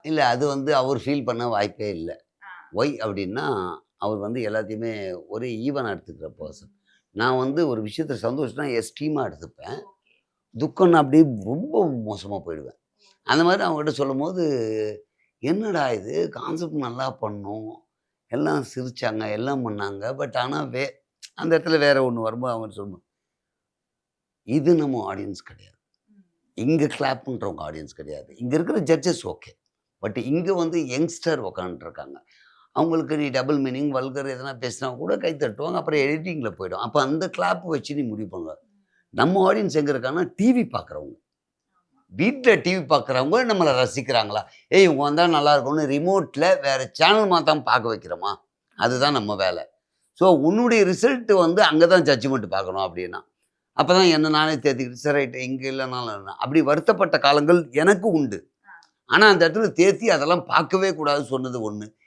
இல்ல அது வந்து அவர் ஃபீல் பண்ண வாய்ப்பே இல்ல. ஆ. ஒய் அப்டின்னா, அவர் வந்து எல்லாத்தையுமே ஒரு ஈவனா எடுத்துக்கிற பெர்சன். நான் வந்து ஒரு விஷயத்த சந்தோஷம்னா எஸ்ட்ரீமா எடுத்துப்பேன். ஓகே. துக்கம்னா அப்படியே ரொம்ப மோசமா போயிடுவேன். அந்த மாரி அவங்ககிட்ட சொல்லும்போது, "என்னடா இது கான்செப்ட் நல்லா பண்ணோம். எல்லாம் சிரிச்சாங்க, எல்லாம் பண்ணாங்க. பட் ஆனா அந்த இடத்துல வேற ஒண்ணு வரும்போது அவங்க சொல்லணும், இது நம்ம ஆடியன்ஸ் கிடையாது. ம். இங்க கிளாப் பண்றவங்க ஆடியன்ஸ் கிடையாது. இங்க இருக்கிற ஜட்ஜஸ் ஓகே. பட் இங்க வந்து யங்ஸ்டர் உட்காந்துட்டுருக்காங்க. அவங்களுக்கு நீ டபுள் மீனிங், வல்கர் எதனா பேசினா கூட கை தட்டுவாங்க. அப்புறம் எடிட்டிங்ல போயிடும். அப்ப அந்த கிளாப் வச்சு நீ முடிவு பண்ணு. நம்ம ஆடியன்ஸ் எங்க இருக்காங்கன்னா, டிவி பார்க்குறவங்க. ஆமா. வீட்ல டிவி பார்க்குறவங்க நம்மள ரசிக்கிறாங்களா? ஏய் இவங்க வந்தா நல்லா இருக்கும்னு ரிமோட்ல வேற சேனல் மாத்தாம பார்க்க வைக்கிறோமா? அதுதான் நம்ம வேல. ஸோ உன்னுடைய ரிசல்ட் வந்து அங்க தான் ஜட்ஜ்மென்ட் பார்க்கணும் அப்டின்னா. அப்பதான் என்ன நானே தேத்திக்கிட்டு, சரி ரைட் இங்க இல்லனாலும் என்ன. அப்படி வருத்தப்பட்ட காலங்கள் எனக்கு உண்டு. ஆ. ஆனா அந்த இடத்துல தேத்தி அதெல்லாம் பார்க்கவே கூடாதுன்னு சொன்னது ஒண்ணு.